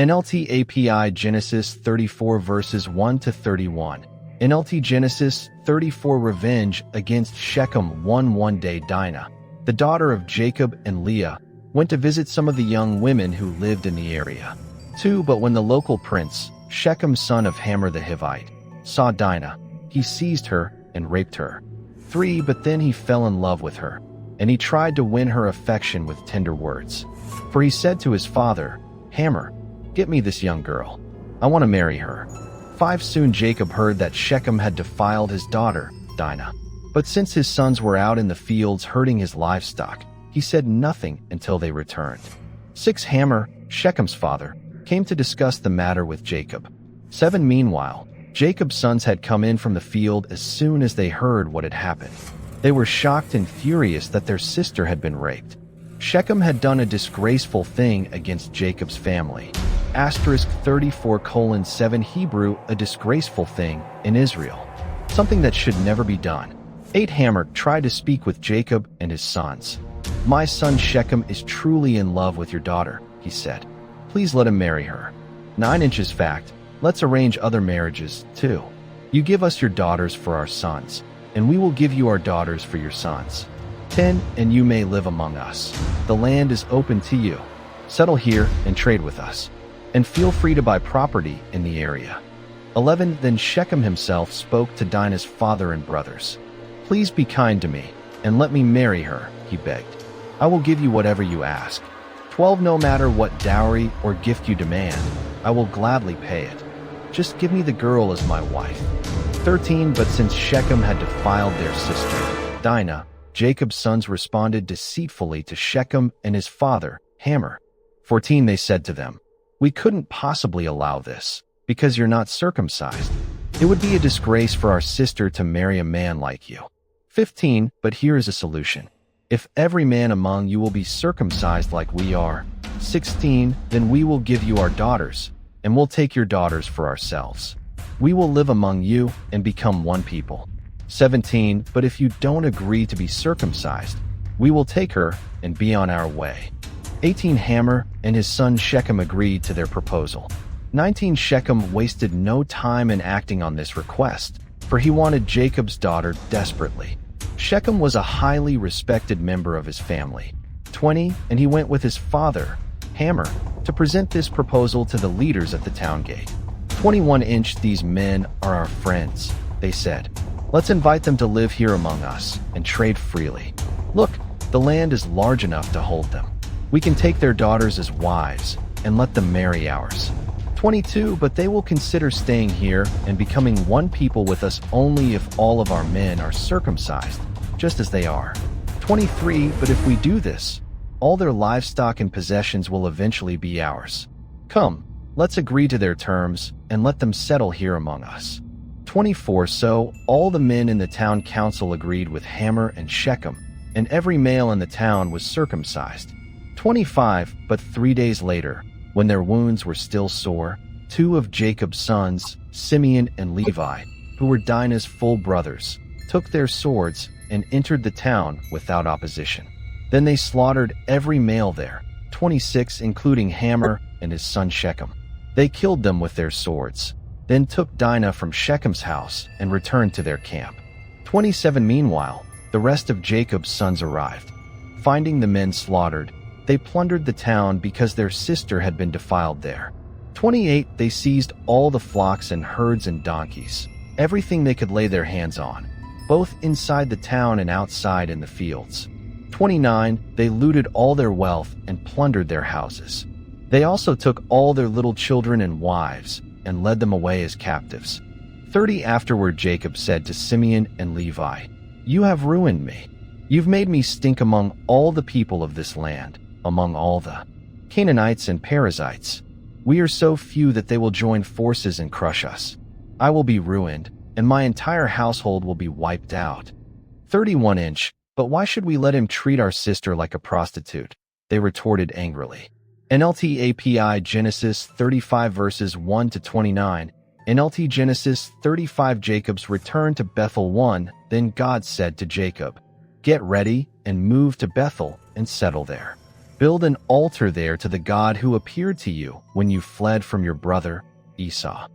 NLT API Genesis 34 verses 1 to 31. NLT Genesis 34 Revenge against Shechem. One day Dinah, the daughter of Jacob and Leah, went to visit some of the young women who lived in the area. 2 But when the local prince, Shechem son of Hamor the Hivite, saw Dinah, he seized her and raped her. 3 But then he fell in love with her, and he tried to win her affection with tender words. For he said to his father, Hamor, get me this young girl. I want to marry her. 5 Soon Jacob heard that Shechem had defiled his daughter, Dinah. But since his sons were out in the fields herding his livestock, he said nothing until they returned. 6 Hamor, Shechem's father, came to discuss the matter with Jacob. 7 Meanwhile, Jacob's sons had come in from the field as soon as they heard what had happened. They were shocked and furious that their sister had been raped. Shechem had done a disgraceful thing against Jacob's family. Asterisk 34:7 Hebrew, a disgraceful thing in Israel. Something that should never be done. 8 Hamor tried to speak with Jacob and his sons. My son Shechem is truly in love with your daughter, he said. Please let him marry her. 9 Inches fact, let's arrange other marriages, too. You give us your daughters for our sons, and we will give you our daughters for your sons. 10 And you may live among us. The land is open to you. Settle here and trade with us, and feel free to buy property in the area. 11 Then Shechem himself spoke to Dinah's father and brothers. Please be kind to me, and let me marry her, he begged. I will give you whatever you ask. 12 No matter what dowry or gift you demand, I will gladly pay it. Just give me the girl as my wife. 13 But since Shechem had defiled their sister, Dinah, Jacob's sons responded deceitfully to Shechem and his father, Hamor. 14 They said to them, we couldn't possibly allow this, because you're not circumcised. It would be a disgrace for our sister to marry a man like you. 15 But here is a solution. If every man among you will be circumcised like we are. 16 Then we will give you our daughters, and we'll take your daughters for ourselves. We will live among you and become one people. 17 But if you don't agree to be circumcised, we will take her and be on our way. 18 Hamor and his son Shechem agreed to their proposal. 19 Shechem wasted no time in acting on this request, for he wanted Jacob's daughter desperately. Shechem was a highly respected member of his family. 20 And he went with his father, Hamor, to present this proposal to the leaders at the town gate. 21 Inch These men are our friends, they said. Let's invite them to live here among us and trade freely. Look, the land is large enough to hold them. We can take their daughters as wives and let them marry ours. 22 But they will consider staying here and becoming one people with us only if all of our men are circumcised, just as they are. 23 But if we do this, all their livestock and possessions will eventually be ours. Come, let's agree to their terms and let them settle here among us. 24 So all the men in the town council agreed with Hamor and Shechem, and every male in the town was circumcised. 25 But 3 days later, when their wounds were still sore, 2 of Jacob's sons, Simeon and Levi, who were Dinah's full brothers, took their swords and entered the town without opposition. Then they slaughtered every male there, 26 including Hamor and his son Shechem. They killed them with their swords, then took Dinah from Shechem's house and returned to their camp. 27 Meanwhile, the rest of Jacob's sons arrived. Finding the men slaughtered, they plundered the town because their sister had been defiled there. 28 They seized all the flocks and herds and donkeys, everything they could lay their hands on, both inside the town and outside in the fields. 29 They looted all their wealth and plundered their houses. They also took all their little children and wives and led them away as captives. 30 Afterward Jacob said to Simeon and Levi, You have ruined me. You've made me stink among all the people of this land, among all the Canaanites and Perizzites. We are so few that they will join forces and crush us. I will be ruined, and my entire household will be wiped out. 31 Inch But why should we let him treat our sister like a prostitute? They retorted angrily. NLT API Genesis 35 verses 1 to 29. NLT Genesis 35 Jacob's return to Bethel 1. Then God said to Jacob, Get ready and move to Bethel and settle there. Build an altar there to the God who appeared to you when you fled from your brother Esau.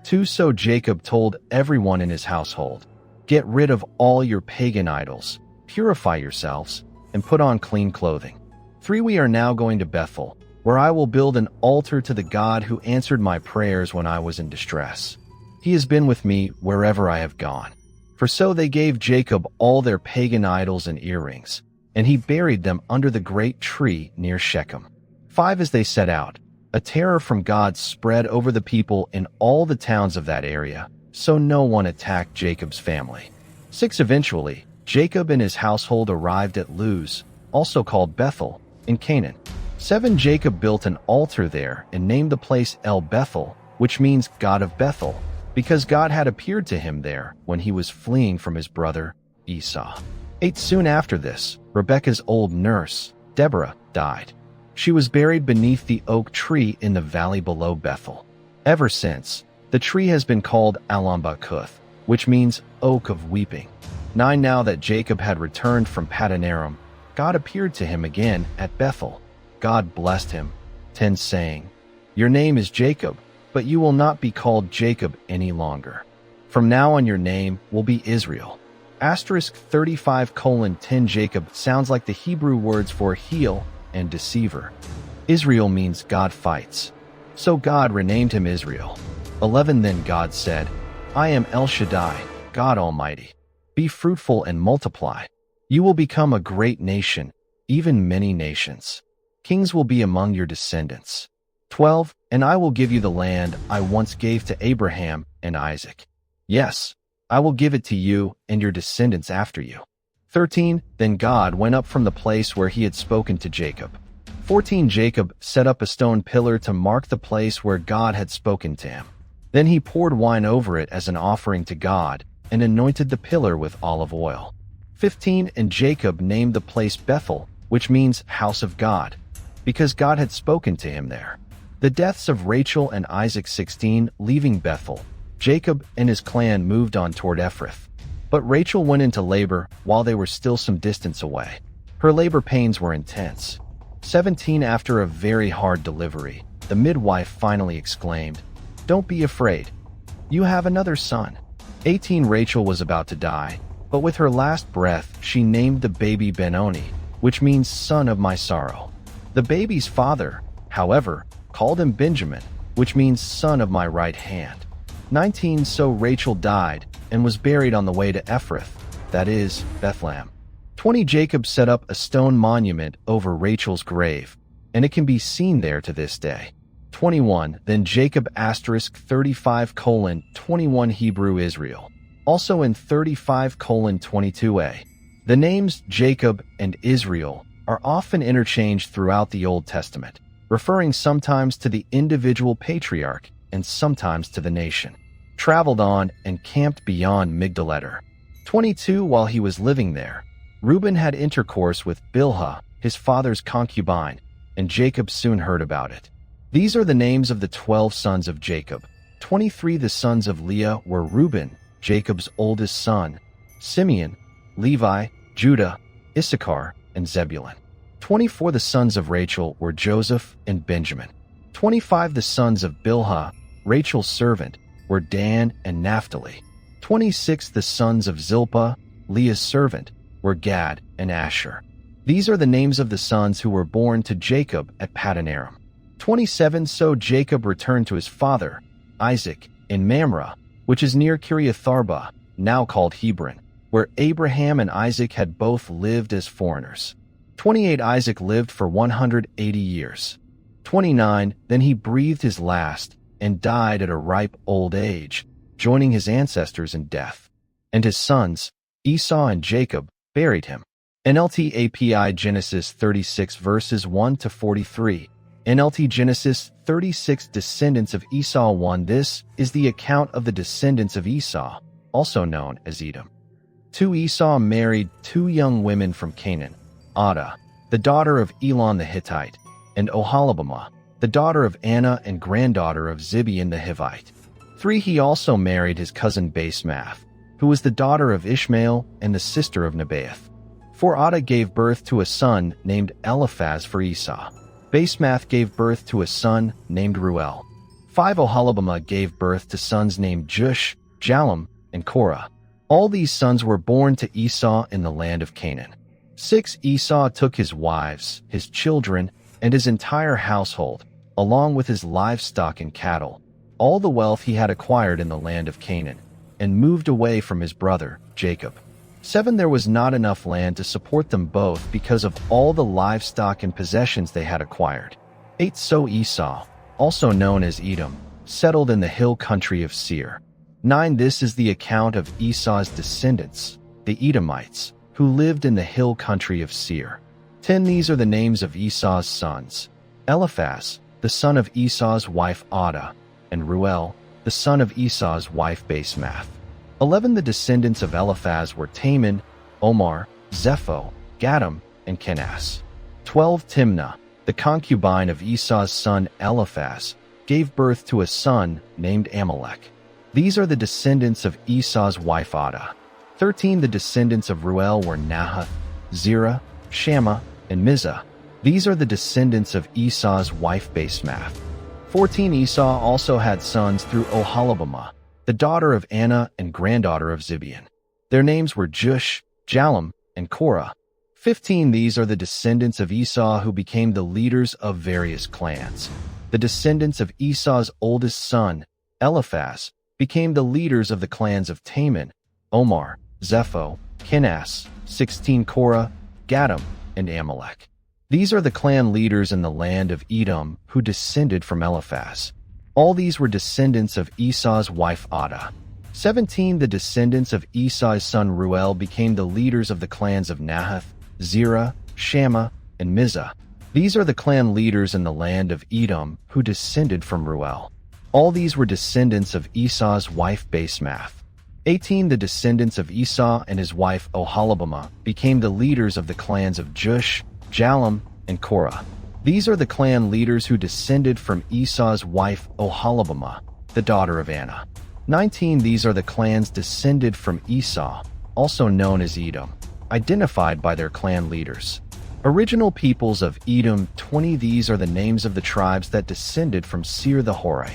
2. So Jacob told everyone in his household, "Get rid of all your pagan idols, purify yourselves, and put on clean clothing." 3. We are now going to Bethel, where I will build an altar to the God who answered my prayers when I was in distress. He has been with me wherever I have gone. For so they gave Jacob all their pagan idols and earrings, and he buried them under the great tree near Shechem. 5. As they set out, a terror from God spread over the people in all the towns of that area, so no one attacked Jacob's family. 6. Eventually, Jacob and his household arrived at Luz, also called Bethel, in Canaan. 7. Jacob built an altar there and named the place El Bethel, which means God of Bethel, because God had appeared to him there when he was fleeing from his brother Esau. 8. Soon after this, Rebekah's old nurse, Deborah, died. She was buried beneath the oak tree in the valley below Bethel. Ever since, the tree has been called Alambakuth, which means oak of weeping. 9. Now that Jacob had returned from Paddan Aram, God appeared to him again at Bethel. God blessed him. 10. Saying, "Your name is Jacob, but you will not be called Jacob any longer. From now on your name will be Israel." Asterisk 35:10 Jacob sounds like the Hebrew words for heel and deceiver. Israel means God fights. So God renamed him Israel. 11. Then God said, "I am El Shaddai, God Almighty. Be fruitful and multiply. You will become a great nation, even many nations. Kings will be among your descendants." 12. And I will give you the land I once gave to Abraham and Isaac. Yes, I will give it to you and your descendants after you. 13. Then God went up from the place where he had spoken to Jacob. 14. Jacob set up a stone pillar to mark the place where God had spoken to him. Then he poured wine over it as an offering to God and anointed the pillar with olive oil. 15. And Jacob named the place Bethel, which means house of God, because God had spoken to him there. The deaths of Rachel and Isaac. 16. Leaving Bethel, Jacob and his clan moved on toward Ephrath. But Rachel went into labor while they were still some distance away. Her labor pains were intense. 17. After a very hard delivery, the midwife finally exclaimed, "Don't be afraid. You have another son." 18. Rachel was about to die, but with her last breath she named the baby Benoni, which means son of my sorrow. The baby's father, however, called him Benjamin, which means son of my right hand. 19. So Rachel died and was buried on the way to Ephrath, that is, Bethlehem. 20. Jacob set up a stone monument over Rachel's grave, and it can be seen there to this day. 21. Then Jacob asterisk 35:21 Hebrew Israel. Also in 35:22a. The names Jacob and Israel are often interchanged throughout the Old Testament, referring sometimes to the individual patriarch and sometimes to the nation. Traveled on and camped beyond Migdal-eder. 22. While he was living there, Reuben had intercourse with Bilhah, his father's concubine, and Jacob soon heard about it. These are the names of the 12 sons of Jacob. 23. The sons of Leah were Reuben, Jacob's oldest son, Simeon, Levi, Judah, Issachar, and Zebulun. 24. The sons of Rachel were Joseph and Benjamin. 25. The sons of Bilhah, Rachel's servant, were Dan and Naphtali. 26. The sons of Zilpah, Leah's servant, were Gad and Asher. These are the names of the sons who were born to Jacob at Paddan Aram. 27. So Jacob returned to his father, Isaac, in Mamre, which is near Kiriath-arba, now called Hebron, where Abraham and Isaac had both lived as foreigners. 28. Isaac lived for 180 years. 29. Then he breathed his last and died at a ripe old age, joining his ancestors in death. And his sons, Esau and Jacob, buried him. NLT API Genesis 36 verses 1 to 43. NLT Genesis 36 Descendants of Esau 1. This is the account of the descendants of Esau, also known as Edom. 2. Esau married 2 young women from Canaan, Adah, the daughter of Elon the Hittite, and Oholibamah, the daughter of Anna and granddaughter of Zibeon the Hivite. 3. He also married his cousin Basemath, who was the daughter of Ishmael and the sister of Nebaioth. 4 Adah gave birth to a son named Eliphaz for Esau. Basemath gave birth to a son named Ruel. 5 Oholibamah gave birth to sons named Jush, Jalem, and Korah. All these sons were born to Esau in the land of Canaan. 6 Esau took his wives, his children, and his entire household, along with his livestock and cattle, all the wealth he had acquired in the land of Canaan, and moved away from his brother, Jacob. 7 There was not enough land to support them both because of all the livestock and possessions they had acquired. 8 So Esau, also known as Edom, settled in the hill country of Seir. 9 This is the account of Esau's descendants, the Edomites, who lived in the hill country of Seir. 10 These are the names of Esau's sons: Eliphaz, the son of Esau's wife Adah, and Ruel, the son of Esau's wife Basemath. 11 The descendants of Eliphaz were Taman, Omar, Zepho, Gatam, and Kenas. 12 Timnah, the concubine of Esau's son Eliphaz, gave birth to a son named Amalek. These are the descendants of Esau's wife Adah. 13 The descendants of Ruel were Nahath, Zerah, Shammah, and Mizah. These are the descendants of Esau's wife Basemath. 14 Esau also had sons through Oholibamah, the daughter of Anah and granddaughter of Zibeon. Their names were Jush, Jalem, and Korah. 15 These are the descendants of Esau who became the leaders of various clans. The descendants of Esau's oldest son, Eliphaz, became the leaders of the clans of Taman, Omar, Zepho, Kenas. 16 Korah, Gatam, and Amalek. These are the clan leaders in the land of Edom who descended from Eliphaz. All these were descendants of Esau's wife Adah. 17 The descendants of Esau's son Ruel became the leaders of the clans of Nahath, Zerah, Shammah, and Mizah. These are the clan leaders in the land of Edom who descended from Ruel. All these were descendants of Esau's wife Basemath. 18 The descendants of Esau and his wife Oholibamah became the leaders of the clans of Jush, Jalem, and Korah. These are the clan leaders who descended from Esau's wife Oholibamah, the daughter of Anah. 19 These are the clans descended from Esau, also known as Edom, identified by their clan leaders. Original peoples of Edom. 20 These are the names of the tribes that descended from Seir the Horite.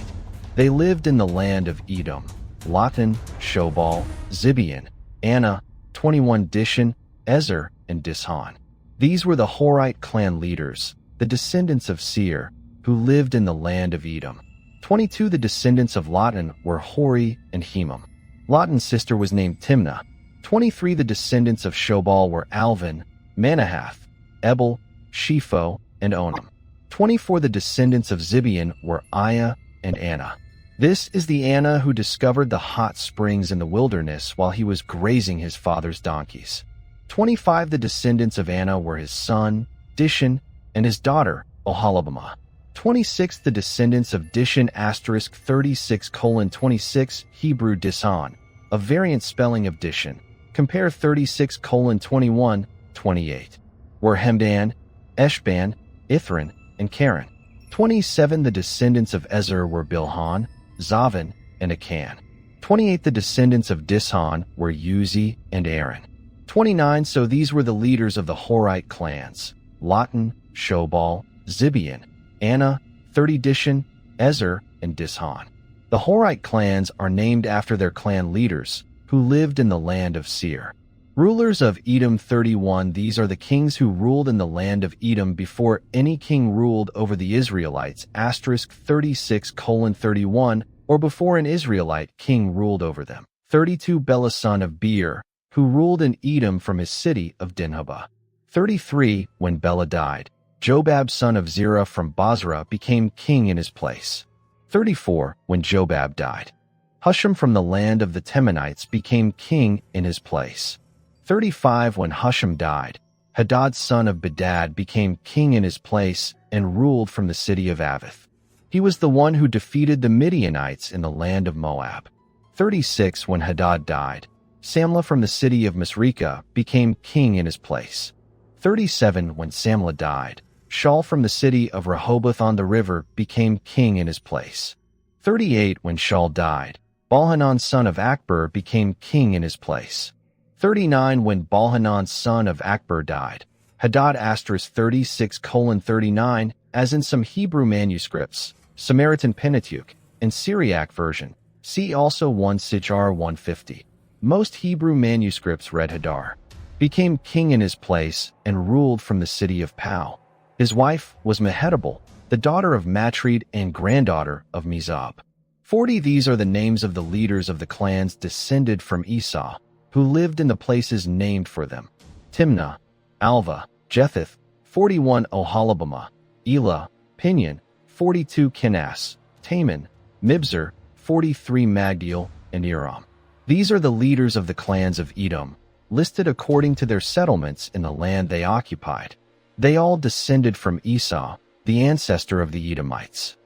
They lived in the land of Edom: Lotan, Shobal, Zibeon, Anah. 21 Dishan, Ezer, and Dishan. These were the Horite clan leaders, the descendants of Seir, who lived in the land of Edom. 22 The descendants of Lotan were Hori and Hemam. Lotan's sister was named Timnah. 23 The descendants of Shobal were Alvan, Manahath, Ebal, Shepho, and Onam. 24 The descendants of Zibeon were Aiah and Anah. This is the Anah who discovered the hot springs in the wilderness while he was grazing his father's donkeys. 25 The descendants of Anah were his son, Dishan, and his daughter, Oholibamah. 26 The descendants of Dishan * 36:26 Hebrew Dishan, a variant spelling of Dishan. Compare 36:21, 28. Were Hemdan, Eshban, Ithran, and Karen. 27 The descendants of Ezer were Bilhan, Zavan, and Akan. 28 The descendants of Dishan were Uzi and Aaron. 29 So these were the leaders of the Horite clans: Lotan, Shobal, Zibeon, Anah. 30 Dishan, Ezer, and Dishan. The Horite clans are named after their clan leaders, who lived in the land of Seir. Rulers of Edom. 31 These are the kings who ruled in the land of Edom before any king ruled over the Israelites * 36:31, or before an Israelite king ruled over them. 32 Bela son of Beer, who ruled in Edom from his city of Dinhabah. 33 When Bela died, Jobab son of Zerah from Basra became king in his place. 34 When Jobab died, Husham from the land of the Temanites became king in his place. 35 When Husham died, Hadad son of Bedad became king in his place and ruled from the city of Avith. He was the one who defeated the Midianites in the land of Moab. 36 When Hadad died, Samlah from the city of Masrekah became king in his place. 37 When Samlah died, Shaul from the city of Rehoboth on the river became king in his place. 38 When Shaul died, Balhanan son of Akbor became king in his place. 39 when Balhanan son of Akbar died. Hadad * 36:39, as in some Hebrew manuscripts, Samaritan Pentateuch, and Syriac version. See also 1 Sijr 150. Most Hebrew manuscripts read Hadar became king in his place and ruled from the city of Pau. His wife was Mehetabel, the daughter of Matred and granddaughter of Mizab. 40 These are the names of the leaders of the clans descended from Esau, who lived in the places named for them: Timnah, Alva, Jetheth, 41 Oholibamah, Elah, Pinion, 42 Kenas, Taman, Mibzar, 43 Magdiel, and Iram. These are the leaders of the clans of Edom, listed according to their settlements in the land they occupied. They all descended from Esau, the ancestor of the Edomites.